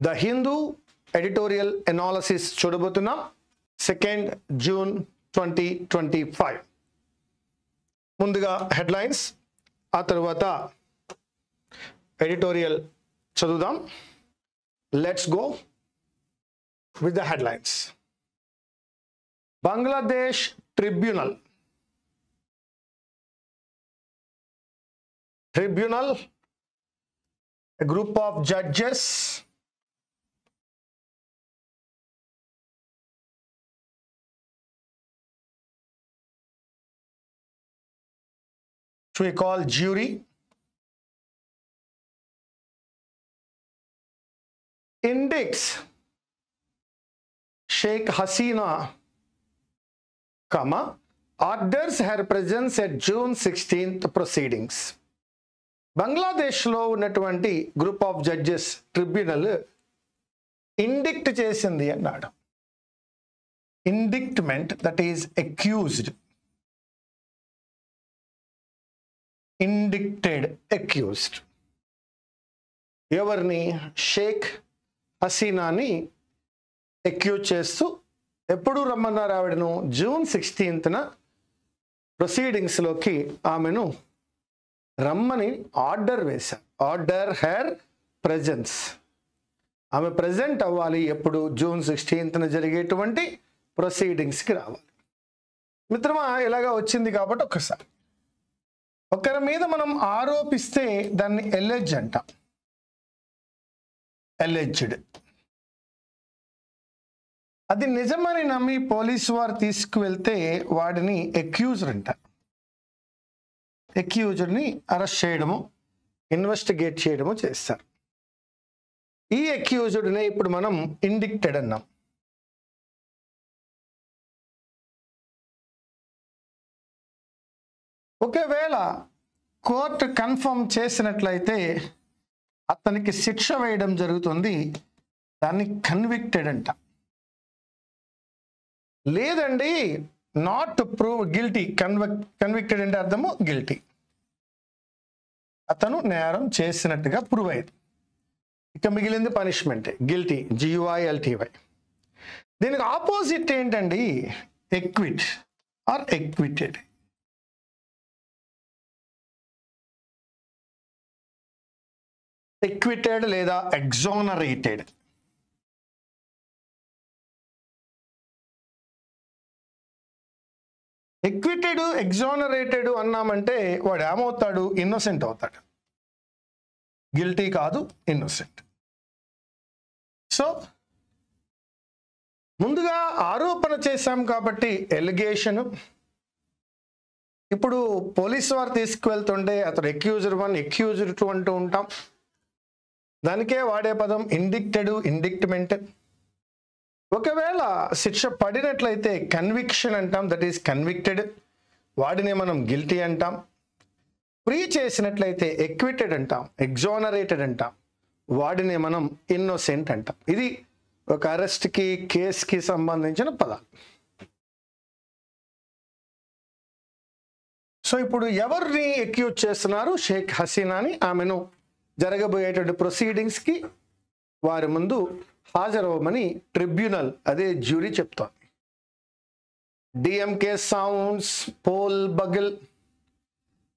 The Hindu editorial analysis చూడబోతున్నాం 2nd June 2025. ముందుగా headlines, ఆ తర్వాత ఎడిటోరియల్ చదువుదాం. Let's go with the headlines. Bangladesh Tribunal, a group of judges which we call jury, indicts Sheikh Hasina, orders her presence at June 16th proceedings. Bangladesh లో ఉన్నటువంటి group of judges tribunal ఇండిక్ట్ చేసింది అన్నాడు. ఇండిక్ట్మెంట్, that is accused, ఇండిక్టెడ్, accused. ఎవరిని? Sheikh హసీనాని accuse చేస్తూ ఎప్పుడు రమ్మన్నారు ఆవిడను? June 16th ప్రొసీడింగ్స్లోకి ఆమెను రమ్మని ఆర్డర్ వేశారు. ఆర్డర్ హెర్ ప్రెజెన్స్, ఆమె ప్రజెంట్ అవ్వాలి. ఎప్పుడు? June 16th జరిగేటువంటి ప్రొసీడింగ్స్కి రావాలి. మిత్రమా, ఇలాగా వచ్చింది కాబట్టి ఒకసారి ఒకరి మీద మనం ఆరోపిస్తే దాన్ని ఎలెజ్ అంటాం. ఎలెజ్డ్. అది నిజమని నమ్మి పోలీసు వారు తీసుకువెళ్తే వాడిని అక్యూజర్ అంటారు. అక్యూజర్ని అరెస్ట్ చేయడము, ఇన్వెస్టిగేట్ చేయడము చేస్తారు. ఈ అక్యూజర్నే ఇప్పుడు మనం ఇండిక్టెడ్ అన్నాం. ఒకవేళ కోర్టు కన్ఫర్మ్ చేసినట్లయితే అతనికి శిక్ష వేయడం జరుగుతుంది. దాన్ని కన్విక్టెడ్ అంట. లేదండి, నాట్ ప్రూవ్ గిల్టీ. కన్విక్టెడ్ అంటే అర్థము గిల్టీ, అతను నేరం చేసినట్టుగా ప్రూవ్ అయ్యింది. ఇక మిగిలింది పనిష్మెంట్, గిల్టీ, GUILTY. దీనికి ఆపోజిట్ ఏంటండి? Acquit are acquitted. ఎక్విటెడ్ లేదా ఎగ్జోనరేటెడ్. ఎక్విటెడ్, ఎగ్జోనరేటెడ్ అన్నామంటే వాడు ఏమవుతాడు? ఇన్నోసెంట్ అవుతాడు. గిల్టీ కాదు, ఇన్నోసెంట్. సో ముందుగా ఆరోపణ చేశాం కాబట్టి ఎలిగేషను. ఇప్పుడు పోలీసు వారు తీసుకువెళ్తుంటే అతడు అక్యూజర్ 1, అక్యూజర్ 2 అంటూ ఉంటాం. దానికే వాడే పదం ఇండిక్టెడ్, ఇండిక్ట్మెంట్. ఒకవేళ శిక్ష పడినట్లయితే కన్విక్షన్ అంటాం, దట్ ఈస్ కన్విక్టెడ్, వాడిని మనం గిల్టీ అంటాం. ఫ్రీ చేసినట్లయితే ఎక్విటెడ్ అంటాం, ఎగ్జోనరేటెడ్ అంటాం, వాడిని మనం ఇన్నోసెంట్ అంటాం. ఇది ఒక అరెస్ట్కి, కేసుకి సంబంధించిన పదాలు. సో ఇప్పుడు ఎవరిని అక్యూజ్ చేస్తున్నారు? షేక్ హసీనాని. ఆమెను జరగబోయేటువంటి ప్రొసీడింగ్స్కి వారి ముందు హాజరవ్వమని ట్రిబ్యునల్, అదే జ్యూరీ చెప్తోంది. DMK sounds poll bugle.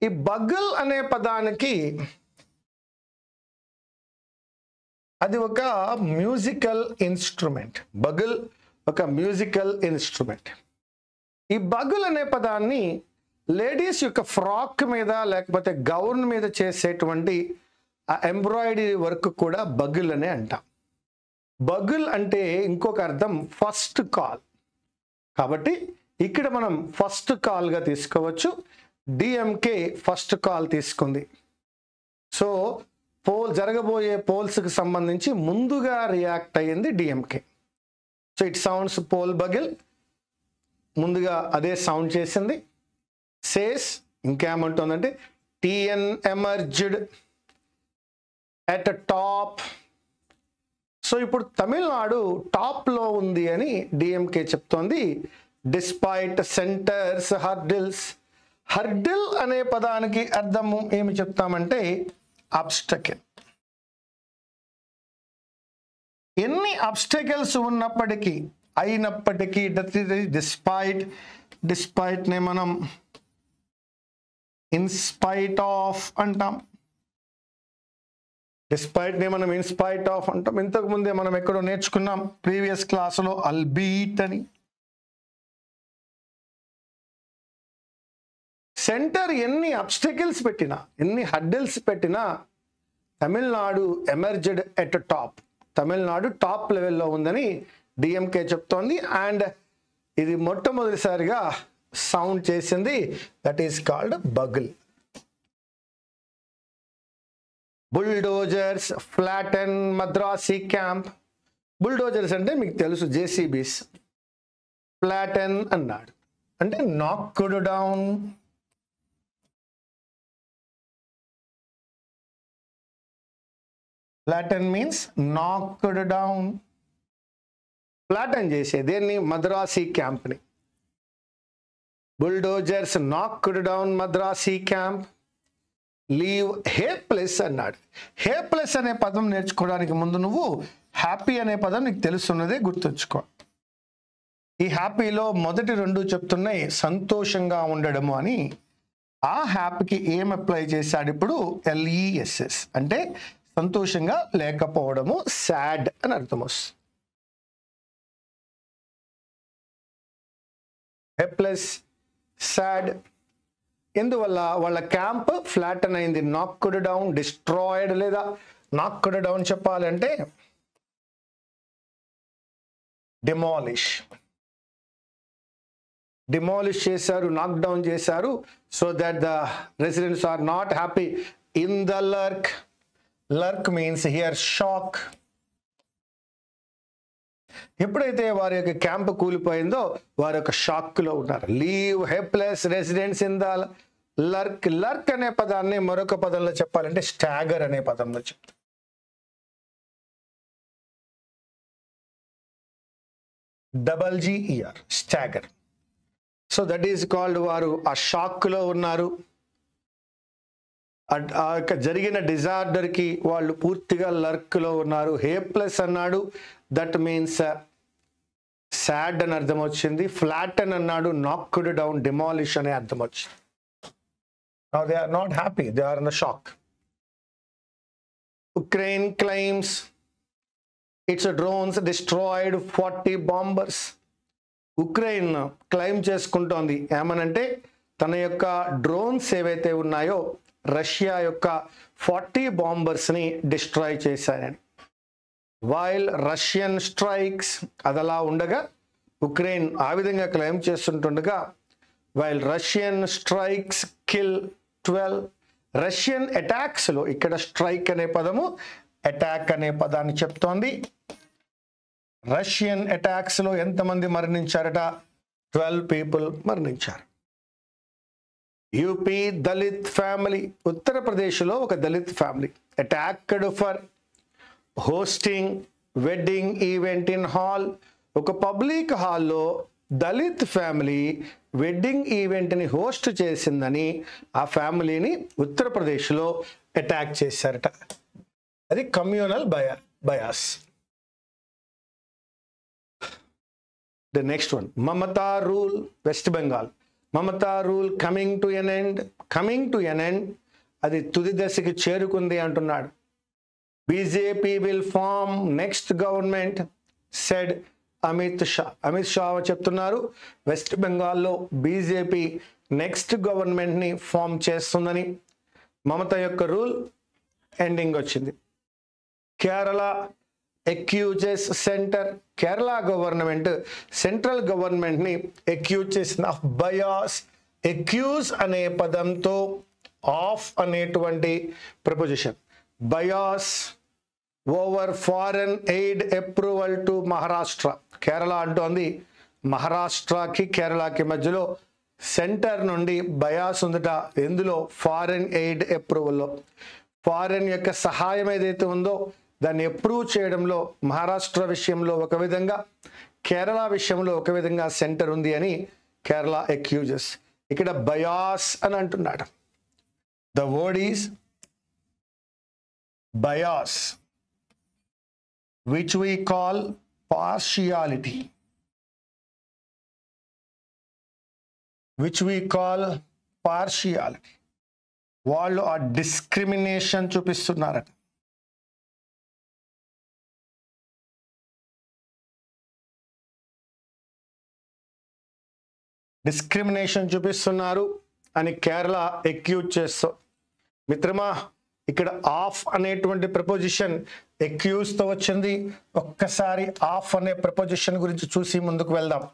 ఈ బగిల్ అనే పదానికి అది ఒక మ్యూజికల్ ఇన్స్ట్రుమెంట్. బగిల్ ఒక మ్యూజికల్ ఇన్స్ట్రుమెంట్. ఈ బగిల్ అనే పదాన్ని లేడీస్ యొక్క ఫ్రాక్ మీద లేకపోతే గౌన్ మీద చేసేటువంటి ఆ ఎంబ్రాయిడరీ వర్క్ కూడా బగిల్ అనే అంటాం. బగిల్ అంటే ఇంకొక అర్థం ఫస్ట్ కాల్. కాబట్టి ఇక్కడ మనం ఫస్ట్ కాల్గా తీసుకోవచ్చు. డిఎంకే ఫస్ట్ కాల్ తీసుకుంది. సో జరగబోయే పోల్స్కి సంబంధించి ముందుగా రియాక్ట్ అయ్యింది DMK. So it sounds poll bugle, ముందుగా అదే సౌండ్ చేసింది. సేస్ ఇంకేమంటుందంటే TN emerged at a top. So ఇప్పుడు తమిళనాడు టాప్లో ఉంది అని డిఎంకే చెప్తోంది. Despite centres hurdles. హర్డిల్ అనే పదానికి అర్థము ఏమి చెప్తామంటే ఆబ్స్టకిల్. ఎన్ని అబ్స్టకల్స్ ఉన్నప్పటికీ అయినప్పటికీ డిస్పైట్ నే మనం ఇన్స్పైట్ ఆఫ్ అంటాం. డిస్పైట్ నే మనం ఇన్స్పైట్ ఆఫ్ అంటాం. ఇంతకు ముందే మనం ఎక్కడో నేర్చుకున్నాం ప్రీవియస్ క్లాసులో అల్బీట్ అని. సెంటర్ ఎన్ని అబ్స్టకల్స్ పెట్టినా, ఎన్ని హడ్డిల్స్ పెట్టినా Tamil Nadu emerged at top. Tamil Nadu top లెవెల్లో ఉందని డిఎంకే చెప్తోంది. అండ్ ఇది మొట్టమొదటిసారిగా సౌండ్ చేసింది, that is called bugle. Bulldozers flatten Madrasi camp. Bulldozers అంటే మీకు తెలుసు జేసీబీస్. ఫ్లాటన్ అన్నాడు అంటే knocked down. Flatten means knocked down. Flatten చేసే దేన్ని? మద్రాసి క్యాంప్ని. Bulldozers knocked down Madrasi camp. Leave hapless అన్నాడు. హేప్లెస్ అనే పదం నేర్చుకోవడానికి ముందు నువ్వు హ్యాపీ అనే పదం నీకు తెలుసున్నదే గుర్తుంచుకో. ఈ హ్యాపీలో మొదటి రెండు చెప్తున్నాయి సంతోషంగా ఉండడము అని. ఆ హ్యాపీకి ఏం అప్లై చేశాడు ఇప్పుడు? LESS అంటే సంతోషంగా లేకపోవడము, సాడ్ అని అర్థం వస్తుంది. Hapless, sad. ఎందువల్ల? వాళ్ళ క్యాంప్ ఫ్లాటన్ అయింది, నాక్డ్ డౌన్, డిస్ట్రాయిడ్. లేదా నాక్డ్ డౌన్ చెప్పాలంటే డిమాలిష్ చేశారు, నాక్ డౌన్ చేశారు. So that the residents are not happy in the lurch. Lurch means here shock. ఎప్పుడైతే వారి యొక్క క్యాంప్ కూలిపోయిందో వారి యొక్క షాక్లో ఉన్నారు. Leave hapless residents in the lurch. Lurch అనే పదాన్ని మరొక పదంలో చెప్పాలంటే స్టాగర్ అనే పదంలో చెప్తాం. GER stagger. So that is called, వారు ఆ షాక్లో ఉన్నారు. ఆ యొక్క జరిగిన డిజార్డర్కి వాళ్ళు పూర్తిగా లర్క్లో ఉన్నారు. హేప్లెస్ అన్నాడు, దట్ మీన్స్ సాడ్ అని అర్థం వచ్చింది. ఫ్లాటన్ అన్నాడు, నాక్డ్ డౌన్, డిమాలిష్ అనే అర్థం వచ్చింది. Now they are not happy, they are in the shock. Ukraine claims its drones destroyed 40 bombers. Ukraine claim చేసుకుంటోంది ఏమనంటే తన యొక్క డ్రోన్స్ ఏవైతే ఉన్నాయో రష్యా యొక్క 40 బాంబర్స్ని డిస్ట్రాయ్ చేశాయని. వైల్ రష్యన్ స్ట్రైక్స్, అదలా ఉండగా ఉక్రెయిన్ ఆ విధంగా క్లెయిమ్ చేస్తుంటుండగా, while Russian strikes kill 12. Russian అటాక్స్లో ఇక్కడ స్ట్రైక్ అనే పదము అటాక్ అనే పదాన్ని చెప్తోంది. రష్యన్ అటాక్స్లో ఎంతమంది మరణించారట? 12 పీపుల్ మరణించారు. యూపీ దళిత్ ఫ్యామిలీ, ఉత్తరప్రదేశ్లో ఒక Dalit family attacked for hosting wedding event in hall. ఒక పబ్లిక్ హాల్లో దళిత్ ఫ్యామిలీ వెడ్డింగ్ ఈవెంట్ని హోస్ట్ చేసిందని ఆ ఫ్యామిలీని ఉత్తరప్రదేశ్లో అటాక్ చేశారట. అది communal bias. The next one, Mamata rule West Bengal. Mamata rule coming to an end, అది తుది దశకి చేరుకుంది అంటున్నాడు. BJP will form next government said Amit Shah చెప్తున్నారు. వెస్ట్ బెంగాల్లో బీజేపీ నెక్స్ట్ గవర్నమెంట్ని ఫామ్ చేస్తుందని. మమత యొక్క రూల్ ఎండింగ్ వచ్చింది. Kerala accuses centre. Kerala government central గవర్నమెంట్ని అక్యూజ్ చేసిన ఆఫ్ బయాస్. అక్యూజ్ అనే పదంతో ఆఫ్ అనేటువంటి preposition. Bias over foreign aid approval to Maharashtra. Kerala అంటోంది మహారాష్ట్రకి కేరళకి మధ్యలో సెంటర్ నుండి బయాస్ ఉందట. ఎందులో? Foreign aid అప్రూవల్లో. ఫారెన్ యొక్క సహాయం ఏదైతే ఉందో దాన్ని అప్రూవ్ చేయడంలో మహారాష్ట్ర విషయంలో ఒక విధంగా, కేరళ విషయంలో ఒక విధంగా సెంటర్ ఉంది అని కేరళ అక్యూజెస్. ఇక్కడ బయాస్ అని అంటున్నాడు. The word is bias. which we call partiality, which we call partiality. వాళ్ళు ఆ డిస్క్రిమినేషన్ చూపిస్తున్నారట. డిస్క్రిమినేషన్ చూపిస్తున్నారు అని కేరళ ఎక్యూజ్ చేస్తాం. మిత్రమా, ఇక్కడ ఆఫ్ అనేటువంటి ప్రపోజిషన్ ఎక్యూజ్ తో వచ్చింది. ఒక్కసారి ఆఫ్ అనే ప్రపోజిషన్ గురించి చూసి ముందుకు వెళ్దాం.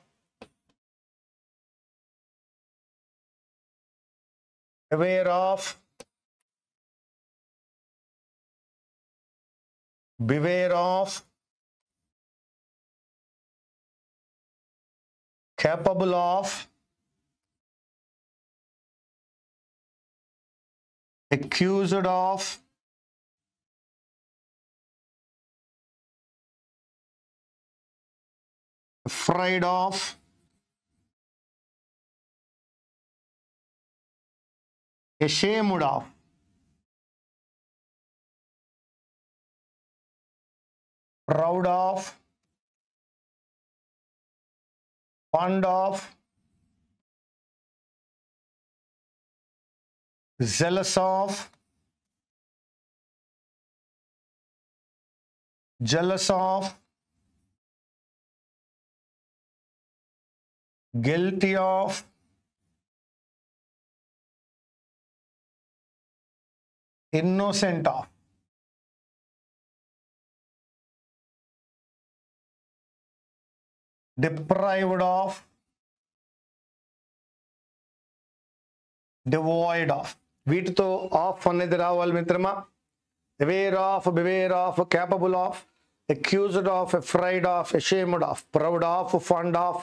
Beware of, beware of, capable of, accused of, afraid of, ashamed of, proud of, fond of, zealous of, jealous of, guilty of, innocent of, deprived of, devoid of. వీటితో of అనేది రావాలి మిత్రమా. aware of, beware of, capable of, accused of, afraid of, ashamed of, proud of, fond of,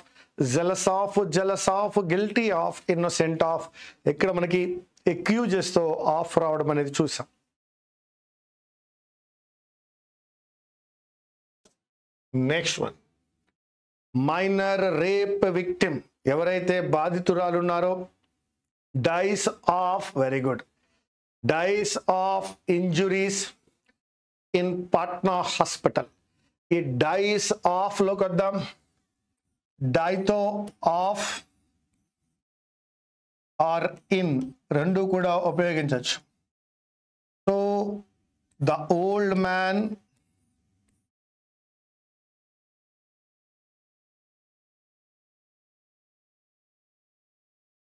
zealous of, jealous of, guilty of, innocent of. ఇక్కడ మనకి ఎక్యూజెస్ తో of రావడం అనేది చూసాం. Next one, minor rape victim. ఎవరైతే బాధితురాలు ఉన్నారో dies of, very good, dies of injuries in Patna hospital. ఈ డైస్ ఆఫ్ లోకి వద్దాం. డైతో ఆఫ్ ఆర్ ఇన్ రెండు కూడా ఉపయోగించవచ్చు. So the old man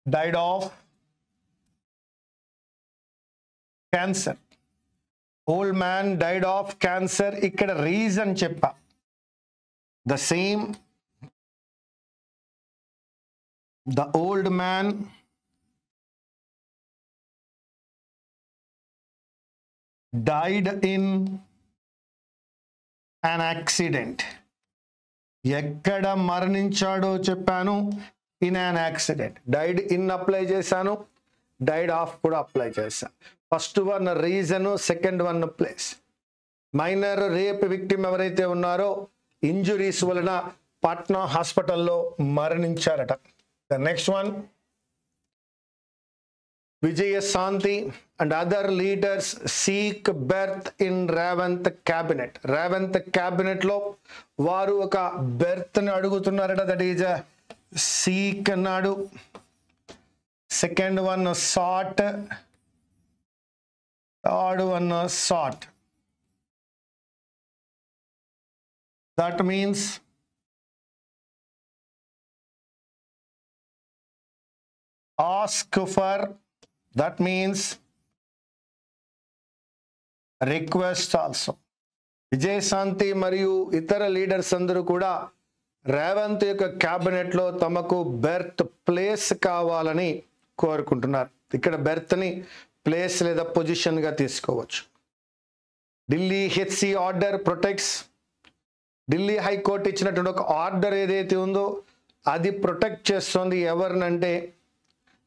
died of cancer. Old man died of cancer. ఇక్కడ రీజన్ చెప్పా. The same, the old man died in an accident. ఎక్కడ మరణించాడో చెప్పాను. In an accident. Died in apply చేశాను, died of కూడా అప్లై చేశాను. First one reason, second one place. Minor rape victim ఎవరైతే ఉన్నారో ఇంజురీస్ వలన పాట్నా హాస్పిటల్లో మరణించారట. The next one, Vijayashanti and other leaders seek berth in Revanth cabinet. Revanth cabinet లో వారు ఒక బెర్త్ ని అడుగుతున్నారట. దట్ ఈజ్ సీక్ అన్నాడు. Second one sought, third one sought. That means ask for, that means request also. Vijayashanti మరియు ఇతర లీడర్స్ అందరూ కూడా రేవంత్ యొక్క క్యాబినెట్ లో తమకు బెర్త్ ప్లేస్ కావాలని కోరుకుంటున్నారు. ఇక్కడ బెర్త్ ని ప్లేస్ లేదా పొజిషన్ గా తీసుకోవచ్చు. Delhi HC order protects. Delhi high court ఇచ్చినటువంటి ఒక ఆర్డర్ ఏదైతే ఉందో అది ప్రొటెక్ట్ చేస్తుంది ఎవరినంటే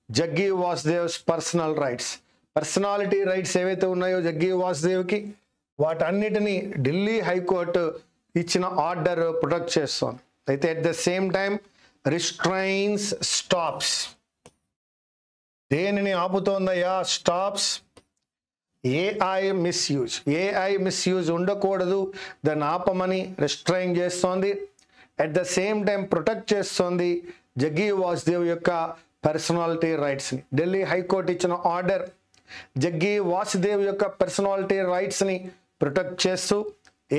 Jaggi Vasudev's personal rights. Personality rights ఏవైతే ఉన్నాయో జగ్గి వాసుదేవ్కి, వాటన్నిటిని ఢిల్లీ హైకోర్టు ఇచ్చిన ఆర్డర్ ప్రొటెక్ట్ చేస్తుంది. అయితే at the same time restrains, stops. దేనిని ఆపుతోందయ్యా? స్టాప్స్ ఏఐ మిస్యూజ్ ఉండకూడదు, దాన్ని ఆపమని రెస్ట్రైన్ చేస్తోంది. At the same time protect చేస్తోంది జగ్గి వాసుదేవ్ యొక్క పర్సనాలిటీ రైట్స్ని. ఢిల్లీ హైకోర్టు ఇచ్చిన ఆర్డర్ జగ్గి వాసుదేవ్ యొక్క పర్సనాలిటీ రైట్స్ని ప్రొటెక్ట్ చేస్తూ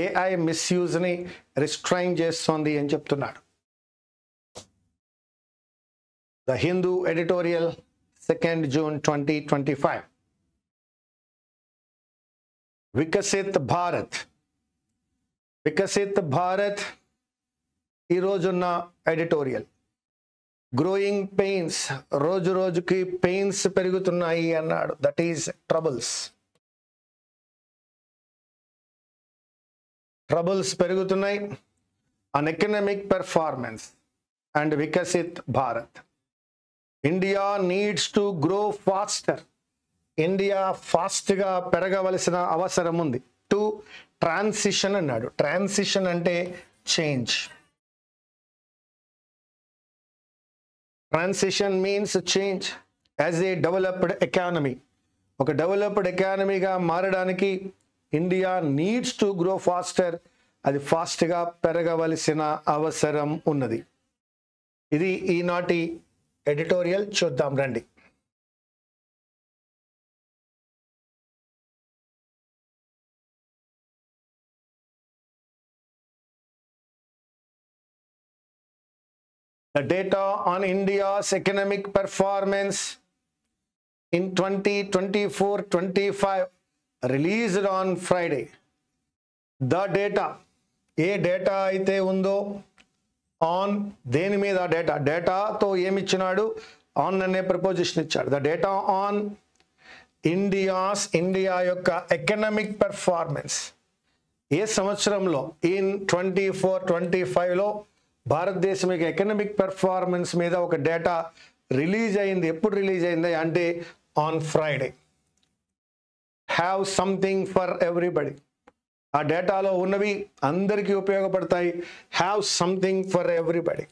ఏఐ మిస్యూజ్ని రిస్ట్రైన్ చేస్తోంది అని చెప్తున్నాడు. The Hindu editorial 2 June 2025. Viksit Bharat ఈరోజున్న ఎడిటోరియల్. గ్రోయింగ్ పెయిన్స్, రోజు రోజుకి పెయిన్స్ పెరుగుతున్నాయి అన్నాడు. దట్ ఈస్ ట్రబుల్స్ పెరుగుతున్నాయి. An economic performance and Viksit Bharat. India needs to grow faster. India ఫాస్ట్గా పెరగవలసిన అవసరం ఉంది. టు ట్రాన్సిషన్ అన్నాడు. ట్రాన్సిషన్ అంటే change. Transition means change. As a developed economy, ఒక డెవలప్డ్ ఎకానమీగా మారడానికి India needs to grow faster, అది ఫాస్ట్గా పెరగవలసిన అవసరం ఉన్నది. ఇది ఈనాటి ఎడిటోరియల్. చూద్దాం రండి. The data on India's economic performance in 2024-25 released on Friday. The data, A data అయితే ఉందో, ఆన్ దేని మీద డేటాతో ఏమిచ్చినాడు, ఆన్ అనే ప్రపోజిషన్ ఇచ్చాడు. ద డేటా ఆన్ ఇండియా యొక్క ఎకనామిక్ పెర్ఫార్మెన్స్, ఏ సంవత్సరంలో, ఇన్ 24-25లో భారతదేశం యొక్క ఎకనామిక్ పెర్ఫార్మెన్స్ మీద ఒక డేటా రిలీజ్ అయింది. ఎప్పుడు రిలీజ్ అయింది అంటే on Friday. Have something for everybody. ఆ డేటాలో ఉన్నవి అందరికీ ఉపయోగపడతాయి. Have something for everybody.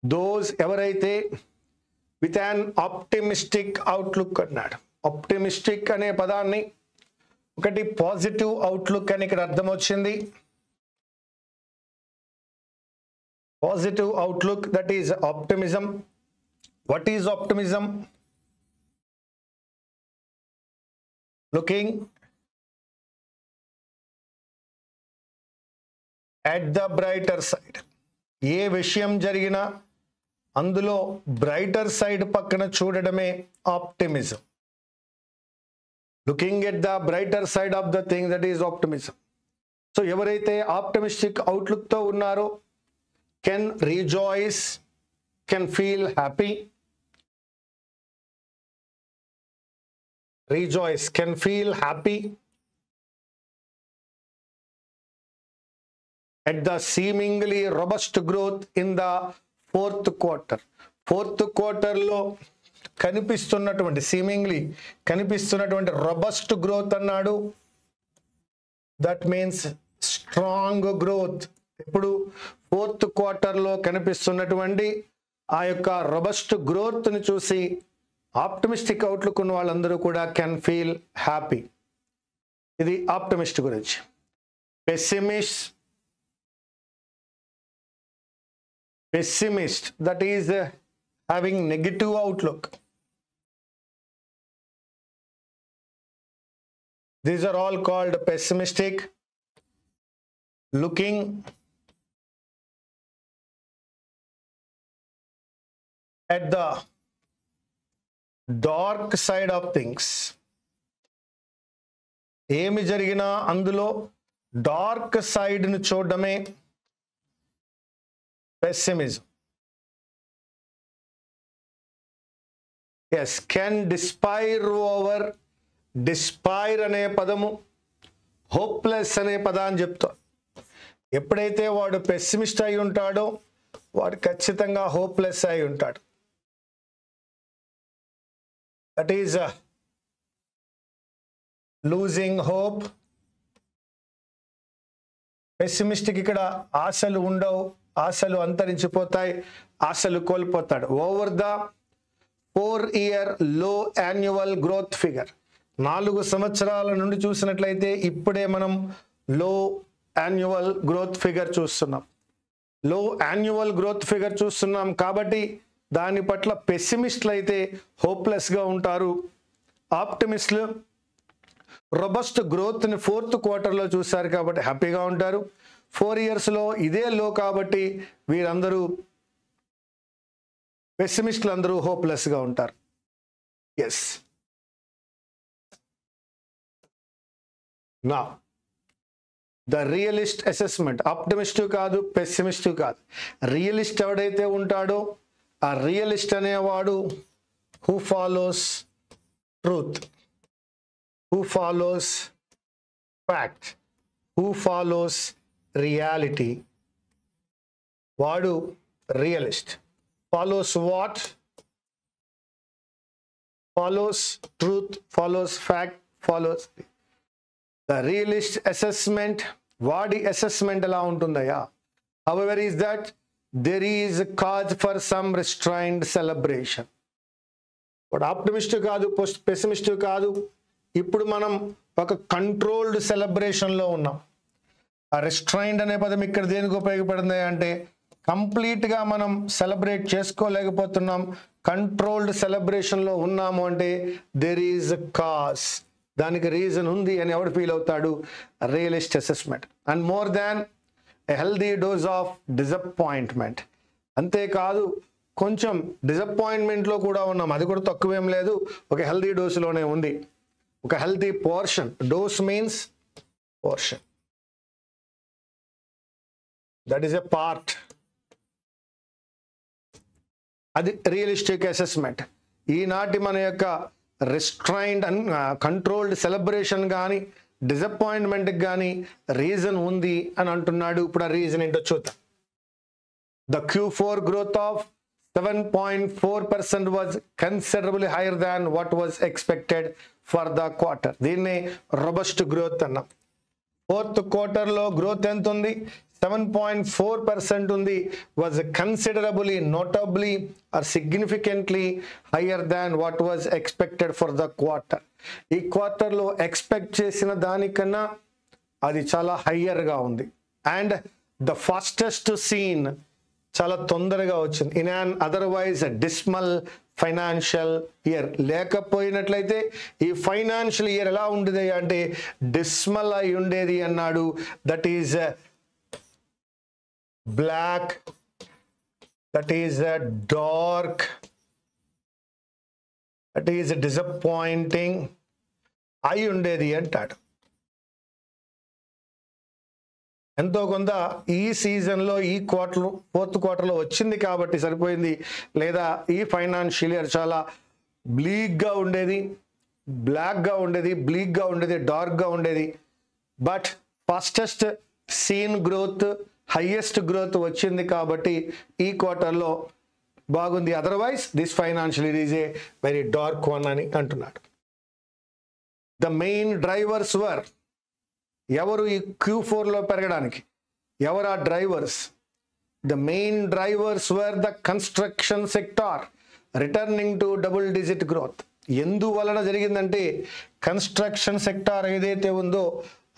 Those ఎవరైతే విత్ అన్ ఆప్టిమిస్టిక్ అవుట్లుక్ అన్నాడు. ఆప్టిమిస్టిక్ అనే పదాన్ని ఒకటి పాజిటివ్ అవుట్లుక్ అని ఇక్కడ అర్థం వచ్చింది. Positive outlook, that is optimism. What is optimism? Looking at the brighter side. ఏ విషయం జరిగినా అందులో బ్రైటర్ సైడ్ పక్కన చూడడమే optimism. Looking at the brighter side of the thing, that is optimism. So ఎవరైతే ఆప్టిమిస్టిక్ అవుట్లుక్తో ఉన్నారో can rejoice, can feel happy. Rejoice, can feel happy at the seemingly robust growth in the fourth quarter. Fourth quarter లో కనిపిస్తున్నటువంటి, seemingly కనిపిస్తున్నటువంటి robust growth అన్నాడు. That means strong growth. ఇప్పుడు fourth క్వార్టర్లో కనిపిస్తున్నటువంటి ఆ యొక్క robust growth ని చూసి ఆప్టిమిస్టిక్ అవుట్లుక్ ఉన్న వాళ్ళందరూ కూడా కెన్ ఫీల్ హ్యాపీ. ఇది ఆప్టిమిస్ట్ గురించి. Pessimist that is having negative outlook. These are all called pessimistic. Looking at the dark side of things. ఏమి జరిగినా అందులో డార్క్ సైడ్ను చూడడమే pessimism. Yes, can despair over. Despair అనే పదము హోప్లెస్ అనే పదాన్ని చెప్తాడు. ఎప్పుడైతే వాడు పెస్సిమిస్ట్ అయి ఉంటాడో వాడు ఖచ్చితంగా హోప్లెస్ అయి ఉంటాడు. That is losing hope. Pessimistic ఇక్కడ ఆశలు ఉండవు, ఆశలు అంతరించిపోతాయి, ఆశలు కోల్పోతాడు. Over the 4-year low annual growth figure. 4 సంవత్సరాల నుండి చూసినట్లయితే ఇప్పుడే మనం లో యాన్యువల్ గ్రోత్ ఫిగర్ చూస్తున్నాం. లో యాన్యువల్ గ్రోత్ ఫిగర్ చూస్తున్నాం కాబట్టి దాని పట్ల పెసిమిస్టులు అయితే హోప్లెస్గా ఉంటారు. ఆప్టిమిస్టులు రొబస్ట్ గ్రోత్ని 4th క్వార్టర్లో చూశారు కాబట్టి హ్యాపీగా ఉంటారు. 4 ఇయర్స్లో ఇదే లో కాబట్టి వీరందరూ పెసిమిస్టులు అందరూ హోప్లెస్గా ఉంటారు. ఎస్. నా ద రియలిస్ట్ అసెస్మెంట్, ఆప్టిమిస్ట్ కాదు, పెసిమిస్ట్ కాదు. రియలిస్ట్ ఎవడైతే ఉంటాడో ఆ రియలిస్ట్ అనేవాడు who follows truth, who follows fact, who follows reality, వాడు realist. Follows what? Follows truth, follows fact, follows the realist assessment. వాడి అసెస్మెంట్ ఎలా ఉంటుందయ్యా? However is that there is cause for some restrained celebration. వాడు optimist కాదు, pessimist కాదు. ఇప్పుడు మనం ఒక కంట్రోల్డ్ సెలబ్రేషన్లో ఉన్నాం. ఆ రిస్ట్రైన్డ్ అనే పదం ఇక్కడ దేనికి ఉపయోగపడింది అంటే కంప్లీట్గా మనం సెలబ్రేట్ చేసుకోలేకపోతున్నాం. కంట్రోల్డ్ సెలబ్రేషన్లో ఉన్నాము అంటే దెర్ ఈజ్ కాజ్, దానికి రీజన్ ఉంది అని ఎవడు ఫీల్ అవుతాడు? Realist assessment. And more than a healthy dose of disappointment. అంతేకాదు కొంచెం డిసప్పాయింట్మెంట్లో కూడా ఉన్నాం, అది కూడా తక్కువేం లేదు, ఒక హెల్దీ డోస్లోనే ఉంది. ఒక healthy portion. Dose means portion. That is a part. అది రియలిస్టిక్ అసెస్మెంట్. ఈనాటి మన యొక్క రిస్ట్రైన్డ్ అండ్ కంట్రోల్డ్ సెలబ్రేషన్ కానీ డిసప్పాయింట్మెంట్కి కానీ రీజన్ ఉంది అని అంటున్నాడు. ఇప్పుడు ఆ రీజన్ ఏంటో చూద్దాం. The Q4 growth of 7.4% was considerably higher than what was expected for the quarter. దీన్ని robust growth అన్నాం. 4th quarterలో గ్రోత్ ఎంత ఉంది? 7.4% ఉంది. was considerably, notably or significantly higher than what was expected for the quarter. ఈ క్వార్టర్లో expect చేసిన దానికన్నా అది చాలా హయ్యర్గా ఉంది. అండ్ ద ఫాస్టెస్ట్ సీన్, చాలా తొందరగా వచ్చింది. In an otherwise dismal financial year. లేకపోయినట్లయితే ఈ ఫైనాన్షియల్ ఇయర్ ఎలా ఉండేది అంటే డిస్మల్ అయి ఉండేది అన్నాడు. That is black, that is dark, that is disappointing అయి ఉండేది అంటాడు. ఎంతో కొంత ఈ సీజన్లో ఈ క్వార్టర్ 4th క్వార్టర్లో వచ్చింది కాబట్టి సరిపోయింది. లేదా ఈ ఫైనాన్షియల్ ఇయర్ చాలా బ్లీక్గా ఉండేది, బ్లాక్గా ఉండేది, బ్లీక్గా ఉండేది, డార్క్గా ఉండేది. But fastest seen growth, highest growth వచ్చింది కాబట్టి ఈ క్వార్టర్లో బాగుంది. Otherwise this financial year is a very dark one అని అంటున్నాడు. ద మెయిన్ డ్రైవర్స్ వర్, ఎవరు ఈ Q4లో పెరగడానికి ఎవరు ఆ drivers? The main drivers were the construction sector returning to double digit growth. ఎందువలన జరిగిందంటే కన్స్ట్రక్షన్ సెక్టార్ ఏదైతే ఉందో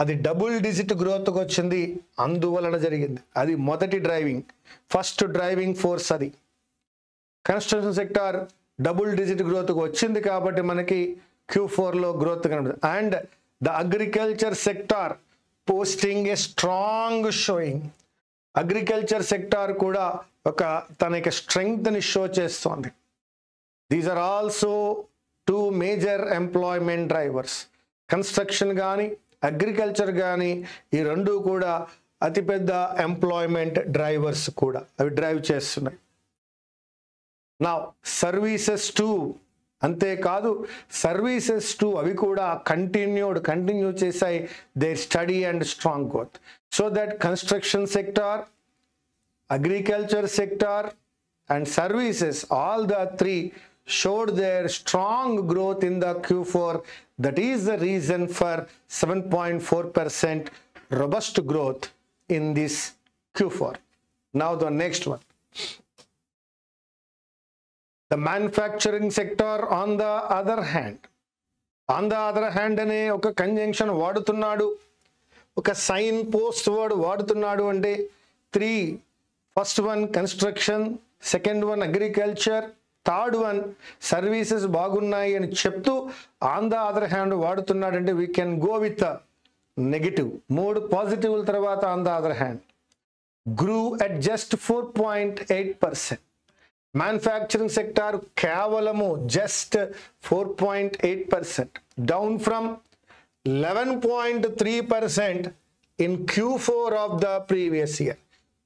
అది డబుల్ డిజిట్ గ్రోత్కి వచ్చింది, అందువలన జరిగింది. అది మొదటి డ్రైవింగ్, ఫస్ట్ డ్రైవింగ్ ఫోర్స్ అది. కన్స్ట్రక్షన్ సెక్టార్ డబుల్ డిజిట్ గ్రోత్కి వచ్చింది కాబట్టి మనకి Q4లో గ్రోత్ కనబడుతుంది. And the agriculture sector posting a strong showing. Agriculture sector కూడా ఒక తన యొక్క స్ట్రెంగ్త్ని షో చేస్తోంది. These are also 2 major employment drivers. Construction కానీ అగ్రికల్చర్ కానీ ఈ రెండు కూడా అతిపెద్ద ఎంప్లాయ్మెంట్ డ్రైవర్స్ కూడా, అవి డ్రైవ్ చేస్తున్నాయి. నా సర్వీసెస్ టు, అంతేకాదు సర్వీసెస్ టు అవి కూడా కంటిన్యూ చేసాయి their steady and strong growth. So that construction sector, agriculture sector and services, all the 3 showed their strong growth in the Q4. That is the reason for 7.4% robust growth in this Q4. Now the next one. The manufacturing sector on the other hand, అనే ఒక conjunction వాడుతున్నాడు, ఒక sign post word వాడుతున్నాడు. అంటే 3, first one construction, second one agriculture, third one services బాగున్నాయి అని చెప్తూ on the other hand వాడుతున్నాడు. అంటే we can go with negative. 3 పాజిటివ్ల తర్వాత on the other hand grew at just 4.8%. Manufacturing sector కేవలము just 4.8%, down from 11.3% in Q4 of the previous year.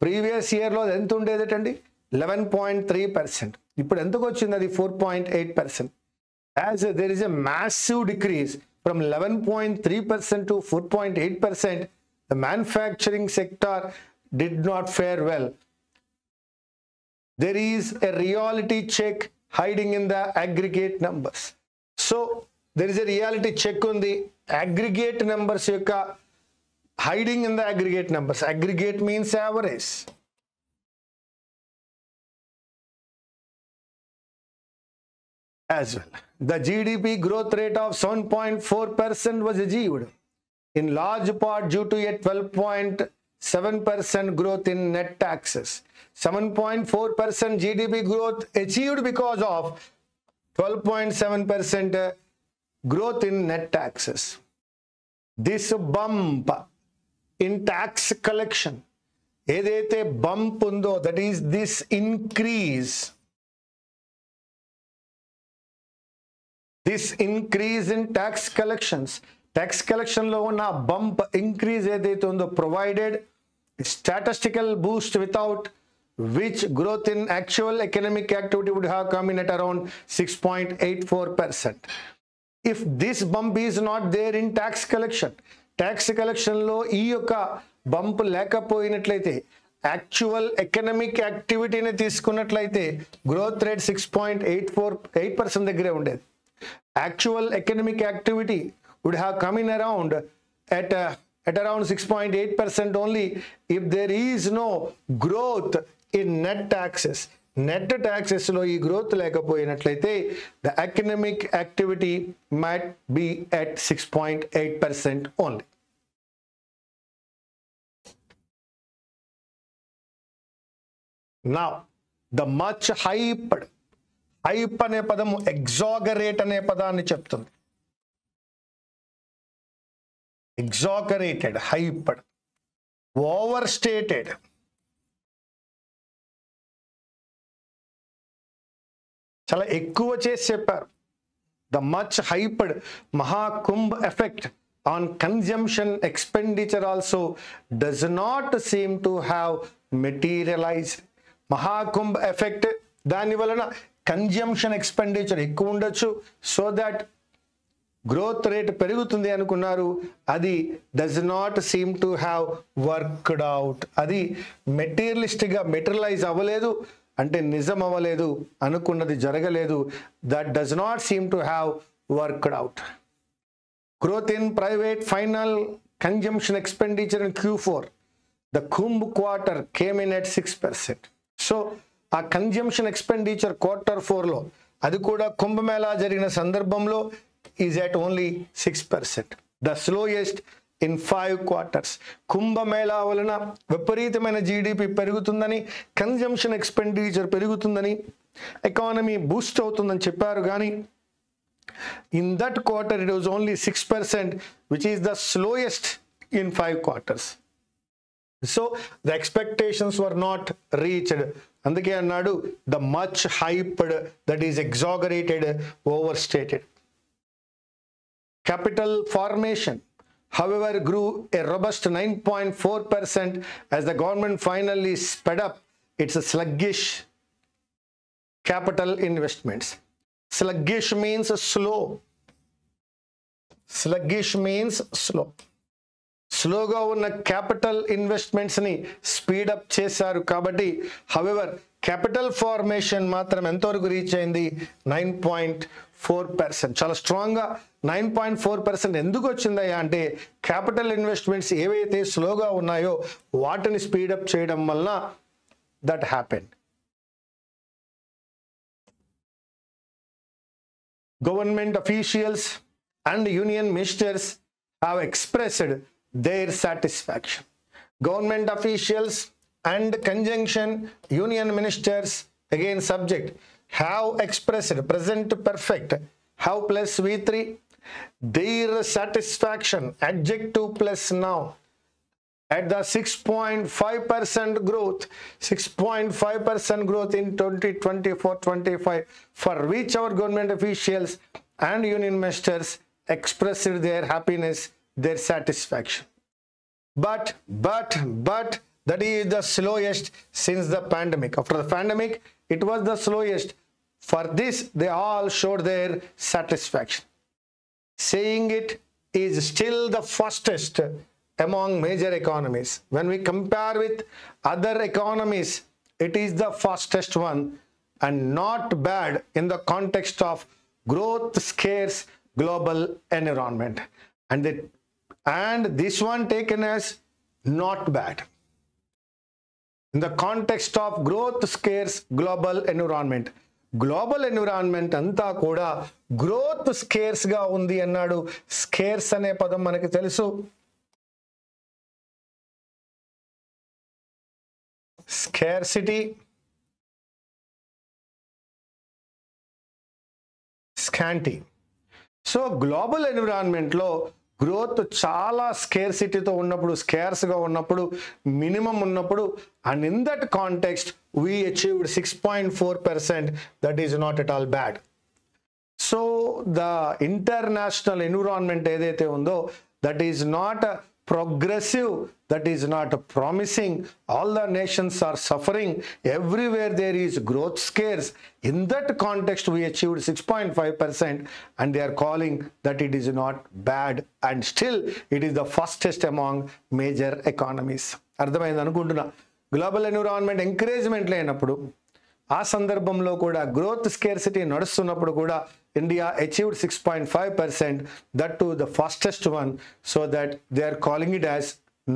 Previous ఇయర్లో ఎంత ఉండేదటండి? 11.3%. ఇప్పుడు ఎంతకు వచ్చింది అది? 4.8%. As there is a massive decrease from 11.3% to 4.8%, the manufacturing sector did not fare well. There is a reality check hiding in the aggregate numbers. So there is a reality check on the aggregate numbers yokka hiding in the aggregate numbers. Aggregate means average. As well, the GDP growth rate of 7.4% was achieved in large part due to a 12.7% growth in net taxes. 7.4% GDP growth achieved because of 12.7% growth in net taxes. This bump in tax collection, edaithe bump undo, that is this increase in tax collections, tax collection lo unna bump increase edaithe undo provided statistical boost without which growth in actual economic activity would have come in at around 6.84%. If this bump is not there in tax collection lo ee yokka bump lekapoyinatlaithe actual economic activity ni తీసుకున్నట్లయితే growth rate 6.8% దగ్గరే ఉండేది. Actual economic activity would have come in around at around 6.8% only if there is no growth in net taxes. Net taxes lo ee growth lekapoyinatlaithe the economic activity might be at 6.8% only. Now the much hyped, hype అనే పదము exaggerate అనే పదాన్ని చెప్తుంది. Exaggerated, hyped, overstated. చాలా ఎక్కువ చేసి చెప్పారు. The much hyped Mahakumbh effect on consumption expenditure also does not seem to have materialized. Mahakumbh effect దాని వలన కన్జంప్షన్ ఎక్స్పెండిచర్ ఎక్కువ ఉండొచ్చు, సో దట్ గ్రోత్ రేట్ పెరుగుతుంది అనుకున్నారు. అది does not seem to have worked out. అది మెటీరియలిస్టిక్గా మెటీరియలైజ్ అవ్వలేదు, అంటే నిజం అవ్వలేదు, అనుకున్నది జరగలేదు. That does not seem to have worked out. Growth in private final consumption expenditure in Q4, the Kumbh quarter came in at 6%. So ఆ consumption expenditure Q4లో అది కూడా కుంభమేళా జరిగిన సందర్భంలో is at only 6%, the slowest in 5 quarters. Kumbh Mela వలన విపరీతమైన GDP పెరుగుతుందని, consumption expenditure పెరుగుతుందని, economy Boost అవుతుందని చెప్పారు. కానీ in that quarter it was only 6%, which is the slowest in 5 quarters. So the expectations were not reached. అందుకే అన్నాడు the much hyped, that is exaggerated, overstated. Capital formation, however, grew a robust 9.4% as the government finally sped up its sluggish capital investments. Sluggish means slow. Sluggish means slow. స్లోగా ఉన్న capital ఇన్వెస్ట్మెంట్స్ని speedup చేశారు. కాబట్టి however capital formation మాత్రం ఎంతవరకు reach అయింది? 9.4%. చాలా స్ట్రాంగ్గా 9.4% ఎందుకు వచ్చిందయ్యా అంటే క్యాపిటల్ ఇన్వెస్ట్మెంట్స్ ఏవైతే స్లోగా ఉన్నాయో వాటిని స్పీడప్ చేయడం వలన that happened. government officials and union ministers have expressed their satisfaction. Government officials and conjunction union ministers, again subject, have expressed present perfect, have plus V3, their satisfaction, adjective plus noun, at the 6.5% growth, 6.5% growth in 2024-25, for which our government officials and union ministers expressed their happiness, their satisfaction. But that is the slowest since the pandemic. After the pandemic, it was the slowest. For this, they all showed their satisfaction. Saying it is still the fastest among major economies. When we compare with other economies, it is the fastest one and not bad in the context of growth scarce global environment. And this one taken as not bad. In the context of growth scarce global environment. Global environment అంతా కూడా growth scares గా ఉంది అన్నాడు. Scares అనే పదం మనకి తెలుసు. Scarcity, scanty. So global environment లో గ్రోత్ చాలా స్కేర్సిటీతో ఉన్నప్పుడు, స్కేర్స్గా ఉన్నప్పుడు, మినిమం ఉన్నప్పుడు, and in that context we achieved 6.4%. that is not at all bad. So the international environment ఏదైతే ఉందో, that is not progressive, that is not promising. All the nations are suffering. Everywhere there is growth scares. In that context we achieved 6.5% and they are calling that it is not bad, and still it is the fastest among major economies. అర్థమైంది అనుకుంటున్నా. Global environment encouragement లేనప్పుడు, ఆ సందర్భంలో కూడా growth scarcity నడుస్తున్నప్పుడు కూడా India achieved 6.5%, that to the fastest one, so that they are calling it as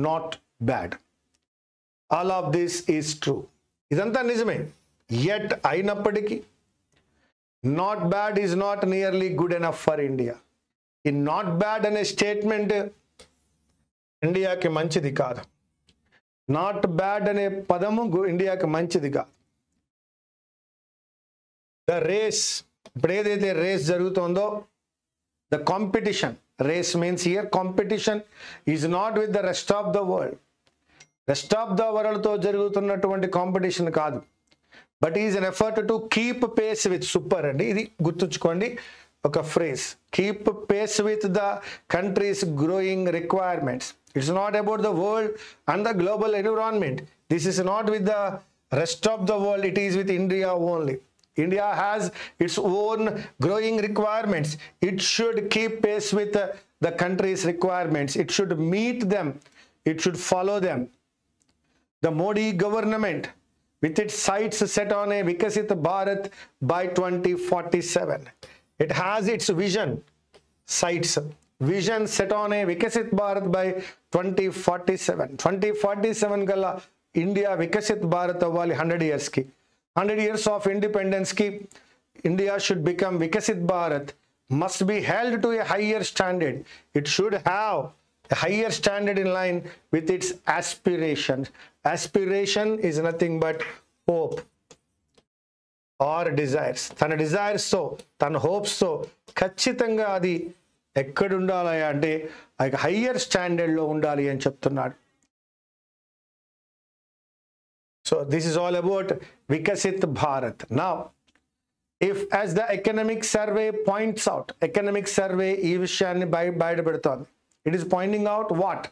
not bad. All of this is true. ఇదంతా నిజమే. యట్ అయినప్పటికీ not bad is not nearly good enough for India. ఈ not bad అనే statement ఇండియాకి మంచిది కాదు. Not bad అనే పదము ఇండియాకి మంచిది కాదు. ద రేస్, ఇప్పుడు ఏదైతే రేస్ జరుగుతుందో, the competition, race means here competition is not with the rest of the world. Rest of the వరల్డ్తో జరుగుతున్నటువంటి కాంపిటీషన్ కాదు, but is an effort to keep pace with super. అండి ఇది గుర్తుంచుకోండి, ఒక phrase, keep pace with the countries growing requirements. It's not about the world and the global environment. This is not with the rest of the world. It is with India only. India has its own growing requirements. It should keep pace with the country's requirements. It should meet them. It should follow them. The Modi government, with its sights set on a Vikasit Bharat by 2047. It has its sights. Vision set on a Vikasit Bharat by 2047. 2047 kalla India Vikasit Bharat avvali 100 years ki. 100 years of independence ki India should become Vikasit Bharat, must be held to a higher standard. It should have a higher standard in line with its aspirations. Aspiration is nothing but hope or desires. Tana desires so, tana hopes so, ఖచ్చితంగా అది ఎక్కడ ఉండాలి అంటే higher స్టాండర్డ్లో ఉండాలి అని చెప్తున్నాడు. So this is all about Viksit Bharat. Now if as the economic survey points out, economic survey ఈ విషయాన్ని బయటపెడుతోంది. It is pointing out what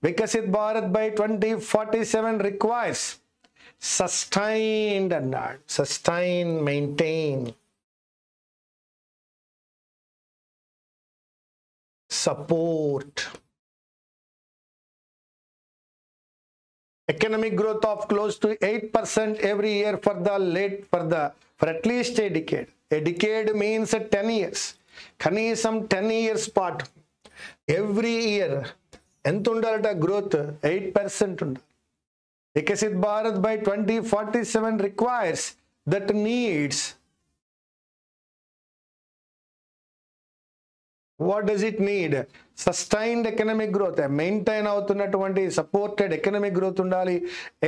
Viksit Bharat by 2047 requires sustained అన్నాడు. Sustain, maintain, support economic growth of close to 8% every year for at least a decade. A decade means 10 years. కనీసం 10 years పాటు every year ఎంత ఉండాలట growth? 8% ఉండాలి. Viksit Bharat by 2047 requires, that needs What does it need? Sustained economic growth. Maintain అవుతున్నటువంటి supported economic growth ఉండాలి.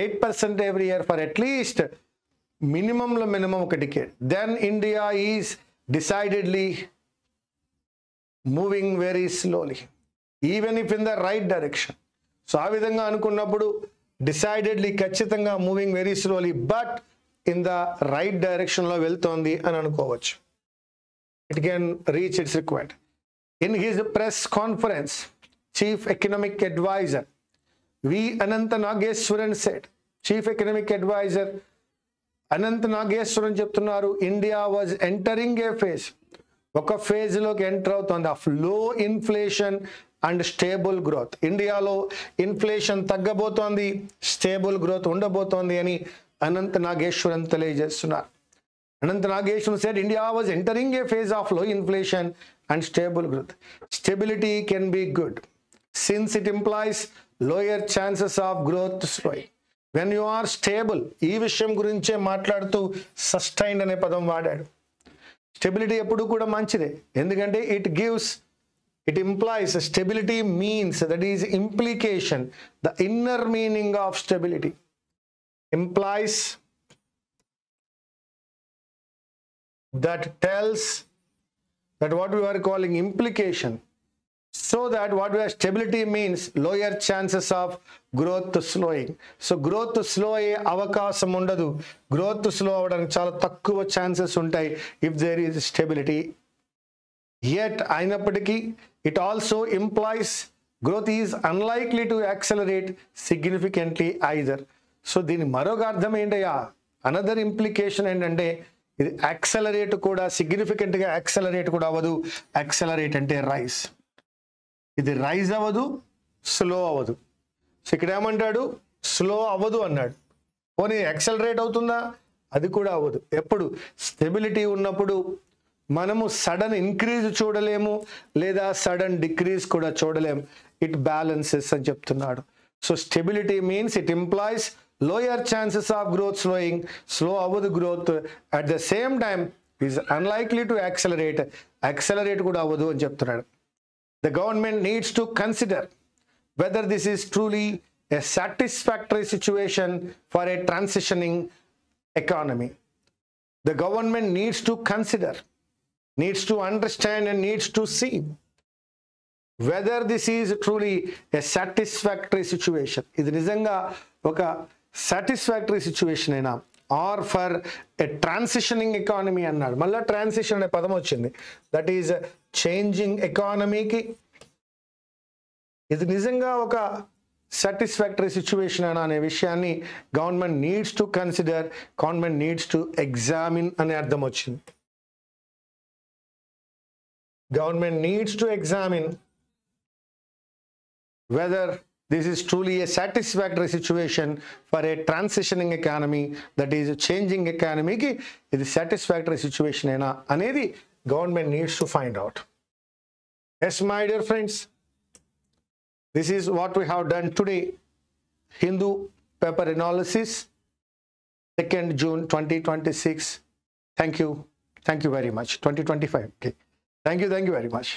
8% every year for at least minimum ఒక decade. Then India is decidedly moving very slowly, even if in the right direction. So ఆ విధంగా అనుకున్నప్పుడు decidedly ఖచ్చితంగా moving very slowly, but in the right direction లో వెళ్తోంది అని అనుకోవచ్చు. It can reach its required. In his press conference, Chief Economic Advisor V. Anantha Nageswaran said, Chief Economic Advisor Anantha Nageswaran చెప్తున్నారు, India was entering a phase, ఒక phase లోకి enter అవుతుంది of low inflation and stable growth. ఇండియాలో inflation తగ్గబోతోంది, stable growth ఉండబోతోంది అని అనంత నాగేశ్వరన్ తెలియజేస్తున్నారు. Anantha Nageswaran said India was entering a phase of low inflation and stable growth. Stability can be good since it implies lower chances of growth slowing. When you are stable, ఈ విషయం గురించే మాట్లాడుతూ sustained అనే పదం వాడాడు. Stability ఎప్పుడు కూడా మంచిదే, ఎందుకంటే it implies stability means, that is implication, the inner meaning of stability implies, that tells, that what we are calling implication, so that what we are stability means lower chances of growth slowing. So growth slow అయ్యే అవకాశం ఉండదు, growth slow అవడానికి చాలా తక్కువ chances ఉంటాయి if there is stability. Yet అయినప్పటికీ it also implies growth is unlikely to accelerate significantly either. So దీని మరొక అర్థం ఏంటయ్యా, అనదర్ ఇంప్లికేషన్ ఏంటంటే ఇది యాక్సలరేట్ కూడా, సిగ్నిఫికెంట్గా యాక్సలరేట్ కూడా అవ్వదు. యాక్సలరేట్ అంటే రైజ్, ఇది రైజ్ అవ్వదు, స్లో అవ్వదు. సో ఇక్కడ ఏమంటాడు, స్లో అవ్వదు అన్నాడు. పోనీ యాక్సలరేట్ అవుతుందా, అది కూడా అవ్వదు. ఎప్పుడు స్టెబిలిటీ ఉన్నప్పుడు మనము సడన్ ఇంక్రీజ్ చూడలేము, లేదా సడన్ డిక్రీజ్ కూడా చూడలేము. ఇట్ బ్యాలెన్సెస్ అని చెప్తున్నాడు. So stability means it implies lower chances of growth slowing, slow avadu growth, at the same time is unlikely to accelerate kuda avadu ani cheptunadu. The government needs to consider whether this is truly a satisfactory situation for a transitioning economy. The government needs to consider, needs to understand and needs to see whether this is truly a satisfactory situation. ఇది నిజంగా ఒక satisfactory situation అయినా, are for a transitioning economy అన్నాడు. మళ్ళీ transition అనే పదం వచ్చింది, that is changing ఎకానమీకి ఇది నిజంగా ఒక సాటిస్ఫాక్టరీ సిచ్యువేషన్ అయినా అనే విషయాన్ని government needs to consider, government needs to examine అనే అర్థం వచ్చింది. Government needs to examine whether this is truly a satisfactory situation for a transitioning economy, that is a changing economy ki ఇది satisfactory situation ena anedi government needs to find out. Yes my dear friends, this is what we have done today. Hindu paper analysis, 2nd June 2026. Thank you very much. 2025. Okay, thank you very much.